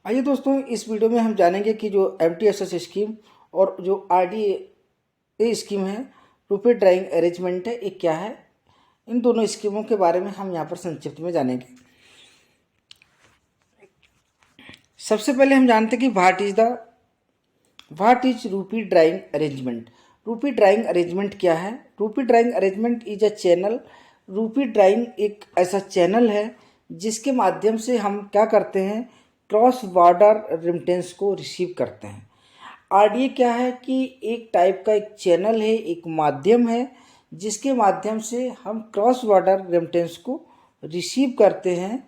आइए दोस्तों, इस वीडियो में हम जानेंगे कि जो MTSS स्कीम और जो RDA स्कीम है, रुपए ड्राइंग अरेंजमेंट है, ये क्या है। इन दोनों स्कीमों के बारे में हम यहाँ पर संक्षिप्त में जानेंगे। सबसे पहले हम जानते हैं कि व्हाट इज रूपी ड्राइंग अरेंजमेंट। रूपी ड्राइंग अरेंजमेंट क्या है। रूपी drawing arrangement is a channel. रूपी ड्राइंग एक ऐसा चैनल है जिसके माध्यम से हम क्या करते हैं, क्रॉस बॉर्डर रेमिटेंस को रिसीव करते हैं। RDA क्या है कि एक टाइप का एक चैनल है, एक माध्यम है जिसके माध्यम से हम क्रॉस बॉर्डर रेमिटेंस को रिसीव करते हैं।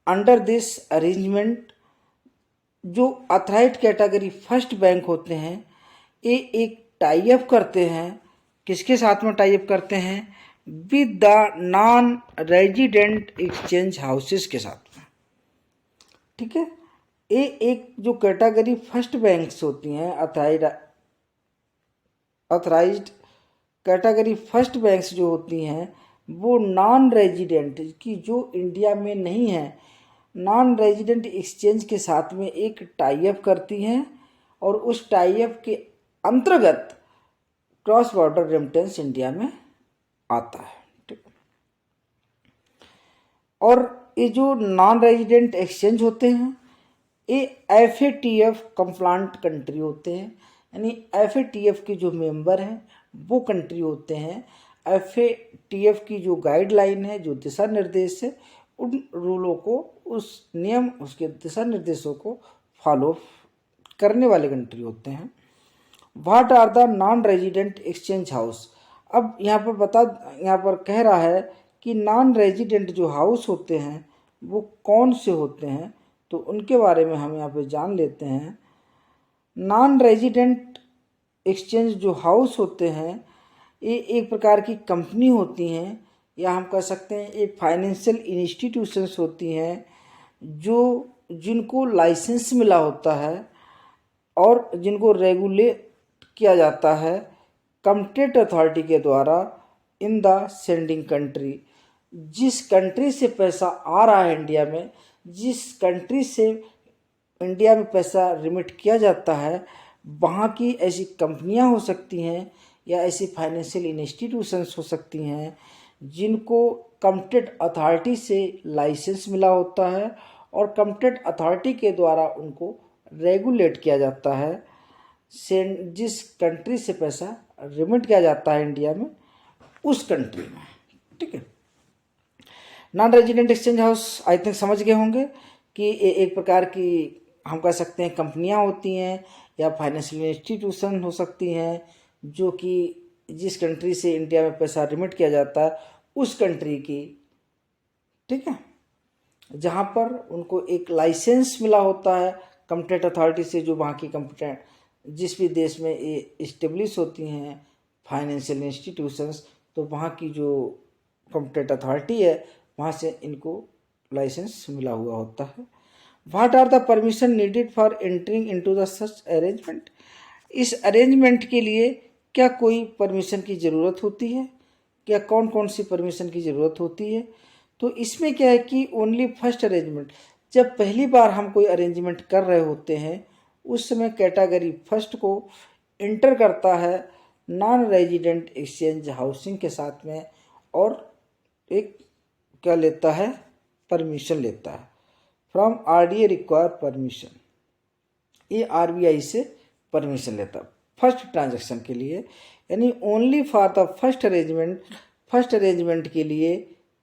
अंडर दिस अरेंजमेंट जो अथराइज्ड कैटेगरी फर्स्ट बैंक होते हैं, ये एक टाई अप करते हैं। किसके साथ में टाई अप करते हैं? With the non resident exchange houses के साथ में। ठीक है, ये एक जो कैटेगरी फर्स्ट बैंक्स होती हैं, अथराइज्ड कैटेगरी फर्स्ट बैंक्स जो होती हैं, वो नॉन रेजिडेंट की जो इंडिया में नहीं है, नॉन रेजिडेंट एक्सचेंज के साथ में एक टाई अप करती हैं और उस टाई अप के अंतर्गत क्रॉस बॉर्डर रेमिटेंस इंडिया में आता है। ठीक है, और ये जो नॉन रेजिडेंट एक्सचेंज होते हैं, ये FATF कंप्लांट कंट्री होते हैं। यानी FATF के जो मेंबर हैं वो कंट्री होते हैं। FATF की जो गाइडलाइन है, जो दिशा निर्देश है, उन रूलों को, उस नियम, उसके दिशा निर्देशों को फॉलो करने वाले कंट्री होते हैं। What are the non resident exchange house. अब यहाँ पर कह रहा है कि नॉन रेजिडेंट जो हाउस होते हैं वो कौन से होते हैं, तो उनके बारे में हम यहाँ पे जान लेते हैं। नॉन रेजिडेंट एक्सचेंज जो हाउस होते हैं, ये एक प्रकार की कंपनी होती हैं, या हम कह सकते हैं ये फाइनेंशियल इंस्टीट्यूशंस होती हैं जो जिनको लाइसेंस मिला होता है और जिनको रेगुलेट किया जाता है कॉम्पिटेंट अथॉरिटी के द्वारा इन द सेंडिंग कंट्री। जिस कंट्री से पैसा आ रहा है इंडिया में, जिस कंट्री से इंडिया में पैसा रिमिट किया जाता है, वहाँ की ऐसी कंपनियाँ हो सकती हैं या ऐसी फाइनेंशियल इंस्टीट्यूशंस हो सकती हैं जिनको कॉम्पिटेंट अथॉरिटी से लाइसेंस मिला होता है और कॉम्पिटेंट अथॉरिटी के द्वारा उनको रेगुलेट किया जाता है। जिस कंट्री से पैसा रिमिट किया जाता है इंडिया में, उस कंट्री में। ठीक है, non resident exchange house I think समझ गए होंगे कि ये एक प्रकार की हम कह सकते हैं कंपनियां होती हैं या फाइनेंशियल इंस्टीट्यूशन हो सकती हैं जो कि जिस कंट्री से इंडिया में पैसा रिमिट किया जाता है उस कंट्री की, ठीक है, जहाँ पर उनको एक लाइसेंस मिला होता है कॉम्पिटेंट अथॉरिटी से, जो वहाँ की कॉम्पिटेंट जिस भी देश में ये इस्टेब्लिश होती हैं फाइनेंशियल इंस्टीट्यूशंस, तो वहाँ की जो कॉम्पिटेंट अथॉरिटी है वहाँ से इनको लाइसेंस मिला हुआ होता है। What are the permission needed for entering into the such arrangement. इस अरेंजमेंट के लिए क्या कोई परमिशन की ज़रूरत होती है, क्या कौन कौन सी परमिशन की ज़रूरत होती है। तो इसमें क्या है कि ओनली फर्स्ट अरेंजमेंट, जब पहली बार हम कोई अरेंजमेंट कर रहे होते हैं उस समय कैटेगरी फर्स्ट को इंटर करता है नॉन रेजिडेंट एक्सचेंज हाउसिंग के साथ में और एक क्या लेता है, परमिशन लेता है। फ्रॉम RDA रिक्वायर परमिशन, ये RBI से परमिशन लेता है फर्स्ट ट्रांजैक्शन के लिए। यानी only for the first arrangement के लिए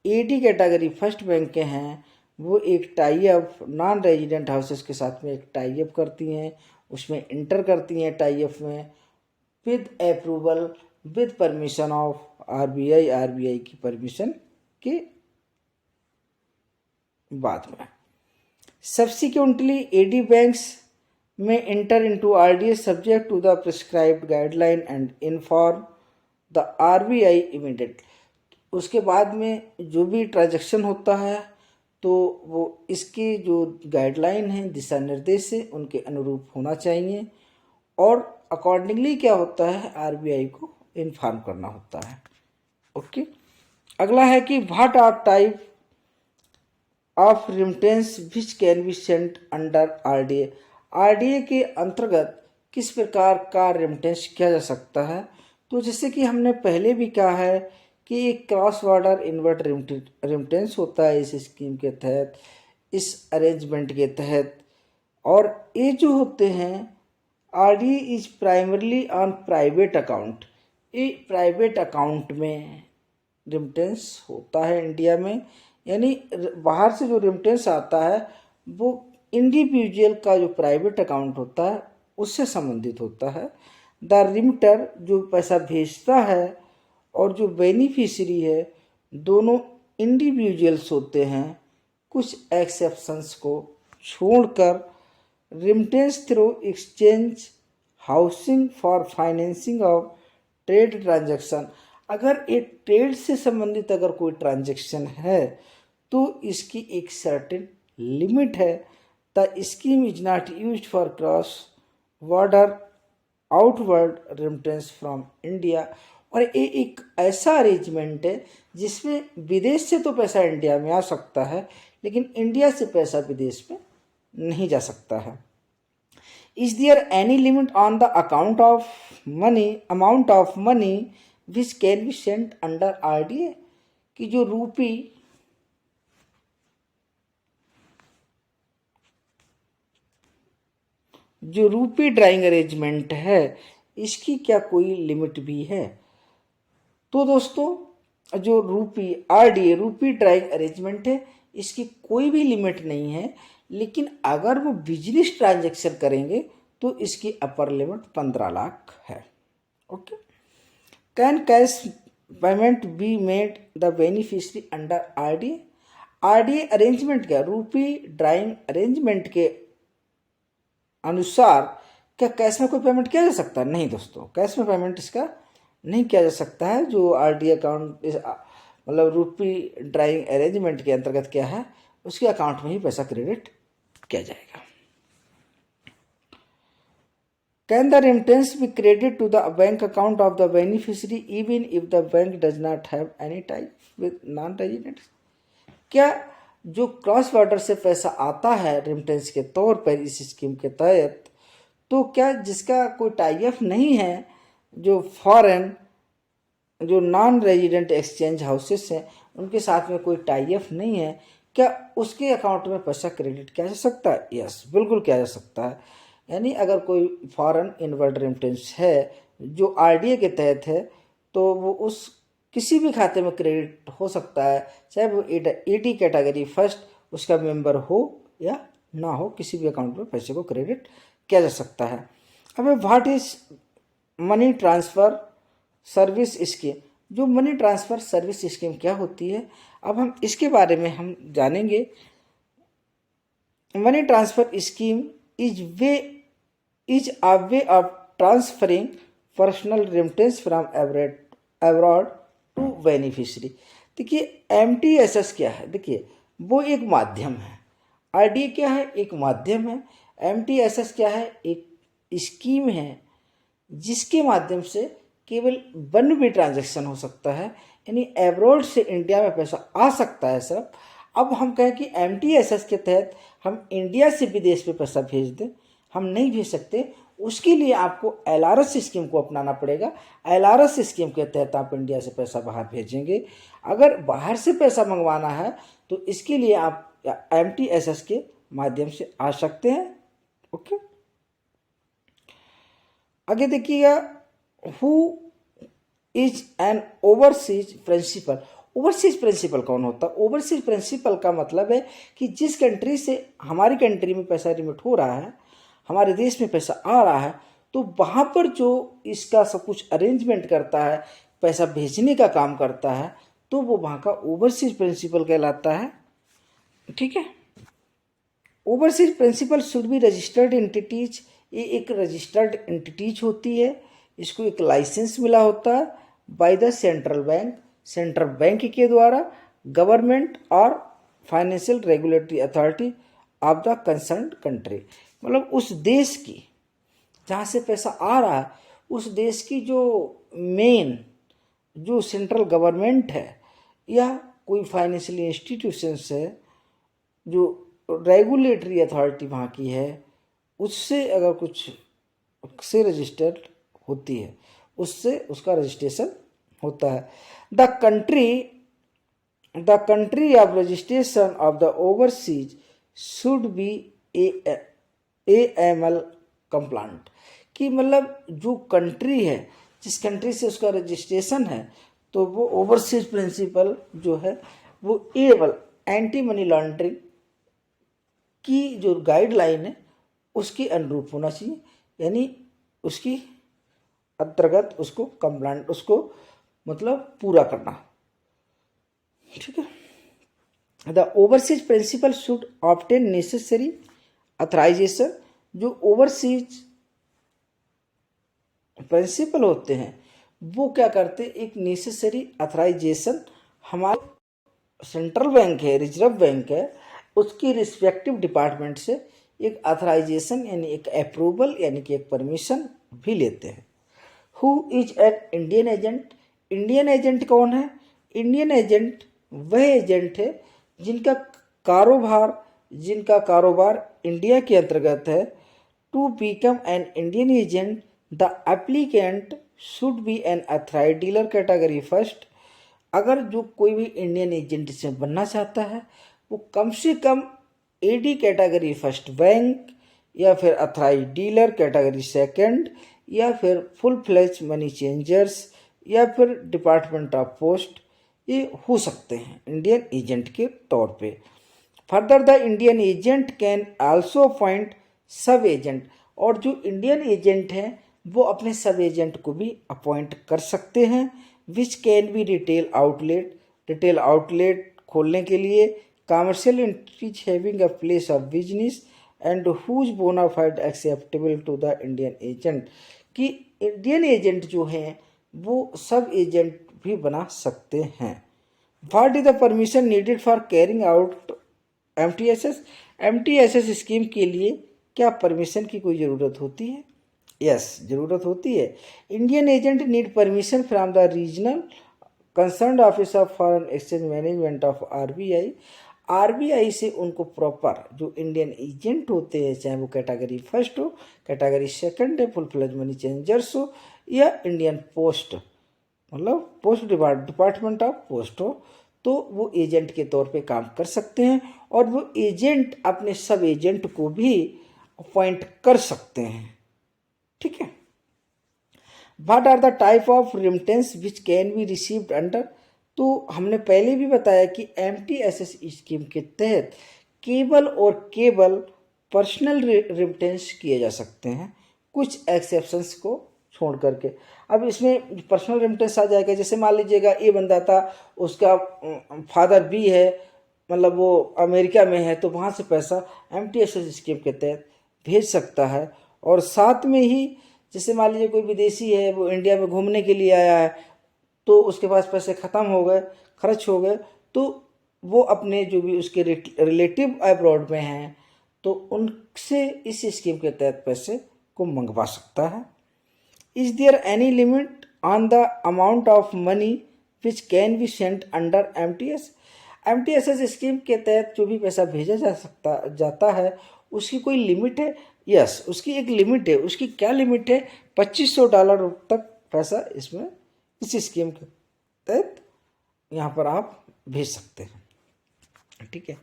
AD कैटेगरी फर्स्ट बैंक के हैं वो एक tie up non resident houses के साथ में एक टाई अप करती हैं, उसमें इंटर करती हैं टाई अप में with approval, with permission of RBI की परमिशन के बाद में। सब्सिक्वेंटली AD बैंक्स में enter into RDA subject to the prescribed guideline and inform the RBI immediate. उसके बाद में जो भी ट्रांजैक्शन होता है तो वो इसकी जो गाइडलाइन है, दिशा निर्देश है, उनके अनुरूप होना चाहिए और अकॉर्डिंगली क्या होता है, RBI को इन्फॉर्म करना होता है। ओके, अगला है कि what are type of remittance which can be sent under RDA. RDA के अंतर्गत किस प्रकार का रिमिटेंस किया जा सकता है? तो जैसे कि हमने पहले भी कहा है कि एक क्रॉस बॉर्डर इनवर्ट रिमिटेंस होता है इस स्कीम के तहत, इस अरेंजमेंट के तहत। और ये जो होते हैं RDA is primarily on private account, ये प्राइवेट अकाउंट में रिमिटेंस होता है इंडिया में, यानी बाहर से जो रिमिटेंस आता है वो इंडिविजुअल का जो प्राइवेट अकाउंट होता है उससे संबंधित होता है। द रिमिटर जो पैसा भेजता है और जो बेनिफिशियरी है दोनों इंडिविजुअल्स होते हैं, कुछ एक्सेप्शंस को छोड़कर। Remittance through exchange housing for financing of trade transaction, अगर एक ट्रेड से संबंधित अगर कोई ट्रांजैक्शन है तो इसकी एक सर्टेन लिमिट है। The scheme is not used for cross border outward remittance from India. और ये एक ऐसा अरेंजमेंट है जिसमें विदेश से तो पैसा इंडिया में आ सकता है लेकिन इंडिया से पैसा विदेश में नहीं जा सकता है। Is there any limit on the amount of money which can be sent under RDA? कि जो रूपी ड्राइंग अरेंजमेंट है इसकी क्या कोई लिमिट भी है? तो दोस्तों जो रूपी आरडीए रूपी ड्राइंग अरेंजमेंट है इसकी कोई भी लिमिट नहीं है, लेकिन अगर वो बिजनेस ट्रांजैक्शन करेंगे तो इसकी अपर लिमिट 15 लाख है। Okay. Can cash payment be made the beneficiary under RDA? RDA arrangement क्या रूपी ड्राइंग अरेंजमेंट के अनुसार क्या कैश में कोई पेमेंट किया जा सकता है? नहीं दोस्तों, कैश में पेमेंट इसका नहीं किया जा सकता है। जो आरडीए अकाउंट मतलब रूपी ड्राइंग अरेंजमेंट के अंतर्गत क्या है उसके अकाउंट में ही पैसा क्रेडिट किया जाएगा। Can the remittance be credit to the bank account of the beneficiary even if the bank does not have any type with non residents? क्या जो क्रॉस बॉर्डर से पैसा आता है रेमिटेंस के तौर पर इस स्कीम के तहत, तो क्या जिसका कोई टाई अप नहीं है, जो फॉरेन जो नॉन रेजिडेंट एक्सचेंज हाउसेस हैं उनके साथ में कोई टाई अप नहीं है, क्या उसके अकाउंट में पैसा क्रेडिट किया जा सकता है? यस, बिल्कुल किया जा सकता है। यानी अगर कोई फॉरेन इनवर्ड रेमिटेंस है जो आरडीए के तहत है तो वो उस किसी भी खाते में क्रेडिट हो सकता है, चाहे वो ईटी कैटेगरी फर्स्ट उसका मेंबर हो या ना हो, किसी भी अकाउंट में पैसे को क्रेडिट किया जा सकता है। अब what is money transfer service scheme? जो मनी ट्रांसफ़र सर्विस स्कीम क्या होती है, अब हम इसके बारे में हम जानेंगे। Money transfer scheme is a way of transferring personal remittance from abroad to beneficiary. देखिए एमटीएसएस क्या है, देखिए वो एक माध्यम है, आरडीए क्या है, एक माध्यम है। एमटीएसएस क्या है, एक स्कीम है जिसके माध्यम से केवल वन वे ट्रांजैक्शन हो सकता है, यानी एब्रॉड से इंडिया में पैसा आ सकता है सब। अब हम कहें कि एमटीएसएस के तहत हम इंडिया से विदेश में पैसा भेज दें, हम नहीं भेज सकते। उसके लिए आपको एलआरएस स्कीम को अपनाना पड़ेगा। एलआरएस स्कीम के तहत आप इंडिया से पैसा बाहर भेजेंगे। अगर बाहर से पैसा मंगवाना है तो इसके लिए आप एमटीएसएस के माध्यम से आ सकते हैं। ओके, आगे देखिएगा, who is an overseas principal? Overseas principal कौन होता है? ओवरसीज प्रिंसिपल का मतलब है कि जिस कंट्री से हमारी कंट्री में पैसा रिमिट हो रहा है, हमारे देश में पैसा आ रहा है, तो वहाँ पर जो इसका सब कुछ अरेंजमेंट करता है, पैसा भेजने का काम करता है, तो वो वहाँ का ओवरसीज प्रिंसिपल कहलाता है। ठीक है, overseas principal should be registered entities. ये एक रजिस्टर्ड एंटिटीज होती है, इसको एक लाइसेंस मिला होता है by the central bank, central bank के द्वारा, गवर्नमेंट और financial regulatory authority of the concern country. मतलब उस देश की जहाँ से पैसा आ रहा है, उस देश की जो मेन जो सेंट्रल गवर्नमेंट है या कोई फाइनेंशियल इंस्टीट्यूशंस है, जो रेगुलेटरी अथॉरिटी वहाँ की है उससे अगर कुछ से रजिस्टर्ड होती है, उससे उसका रजिस्ट्रेशन होता है। The country of registration of the overseas should be AML कंप्लांट, कि मतलब जो कंट्री है, जिस कंट्री से उसका रजिस्ट्रेशन है, तो वो ओवरसीज प्रिंसिपल जो है वो AML एंटी मनी लॉन्ड्रिंग की जो गाइडलाइन है उसके अनुरूप होना चाहिए, यानी उसकी अंतर्गत उसको कंप्लांट, उसको मतलब पूरा करना। ठीक है। The overseas principal should obtain necessary authorisation, जो ओवरसीज प्रिंसिपल होते हैं वो क्या करते हैं, एक नेसेसरी अथराइजेशन हमारे सेंट्रल बैंक है, रिजर्व बैंक है, उसकी रिस्पेक्टिव डिपार्टमेंट से एक अथराइजेशन यानी एक अप्रूवल यानी कि एक परमिशन भी लेते हैं। Who is N Indian agent? Indian agent कौन है? इंडियन एजेंट वह एजेंट है जिनका कारोबार इंडिया के अंतर्गत है। To become an Indian agent the applicant should be an authorised dealer category first. अगर जो कोई भी इंडियन एजेंट से बनना चाहता है वो कम से कम AD कैटेगरी फर्स्ट बैंक या फिर अथराइज्ड डीलर कैटेगरी सेकंड या फिर फुल फ्लेज मनी चेंजर्स या फिर डिपार्टमेंट ऑफ पोस्ट ये हो सकते हैं इंडियन एजेंट के तौर पे। Further the Indian agent can also appoint sub agent, और जो इंडियन एजेंट हैं वो अपने सब एजेंट को भी अपॉइंट कर सकते हैं। Which can be retail outlet खोलने के लिए, commercial entries having a place of business and whose bona fide acceptable to the Indian agent, कि इंडियन एजेंट जो हैं वो सब एजेंट भी बना सकते हैं। What is the permission needed for carrying out MTSS? MTSS scheme के लिए क्या परमिशन की कोई ज़रूरत होती है? यस, ज़रूरत होती है। Indian agent need permission from the regional concern office of foreign exchange management of RBI से उनको प्रॉपर जो इंडियन एजेंट होते हैं, चाहे वो कैटेगरी फर्स्ट हो, कैटेगरी सेकंड है, फुल फ्लेज मनी चेंजर्स हो या इंडियन पोस्ट मतलब पोस्ट डिपार्टमेंट ऑफ पोस्ट हो, तो वो एजेंट के तौर पे काम कर सकते हैं और वो एजेंट अपने सब एजेंट को भी अपॉइंट कर सकते हैं। ठीक है। What are the type of remittance which can be received under? तो हमने पहले भी बताया कि MTSS स्कीम के तहत केवल पर्सनल रिमिटेंस किए जा सकते हैं, कुछ एक्सेप्शंस को छोड़ करके। अब इसमें पर्सनल रेमिटेंस आ जाएगा, जैसे मान लीजिएगा ए बंदा था, उसका फादर B है, मतलब वो अमेरिका में है, तो वहाँ से पैसा MTSS स्कीम के तहत भेज सकता है। और साथ में ही जैसे मान लीजिए कोई विदेशी है, वो इंडिया में घूमने के लिए आया है, तो उसके पास पैसे ख़त्म हो गए, खर्च हो गए, तो वो अपने जो भी उसके रिलेटिव अब्रॉड में हैं तो उनसे इस स्कीम के तहत पैसे को मंगवा सकता है। Is there any limit on the amount of money which can be sent under MTSS scheme के तहत जो भी पैसा भेजा जाता है उसकी कोई लिमिट है? यस, उसकी एक लिमिट है। उसकी क्या लिमिट है? $2500 तक पैसा इसमें इस स्कीम के तहत यहाँ पर आप भेज सकते हैं। ठीक है।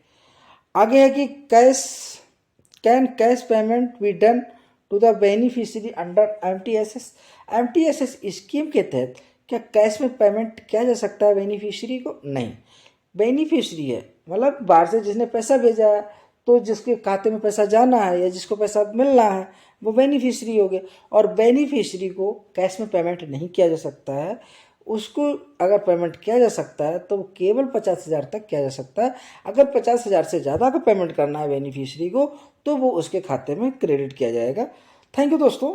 आगे है कि cash payment be done to the beneficiary under MTSS scheme के तहत क्या कैश में पेमेंट किया जा सकता है बेनिफिशियरी को? नहीं। बेनिफिशियरी है मतलब बाहर से जिसने पैसा भेजा है, तो जिसके खाते में पैसा जाना है या जिसको पैसा मिलना है वो बेनिफिशियरी हो गया, और बेनिफिशियरी को कैश में पेमेंट नहीं किया जा सकता है। उसको अगर पेमेंट किया जा सकता है तो केवल 50,000 तक किया जा सकता है। अगर 50,000 से ज़्यादा का पेमेंट करना है बेनिफिशियरी को तो वो उसके खाते में क्रेडिट किया जाएगा। थैंक यू दोस्तों।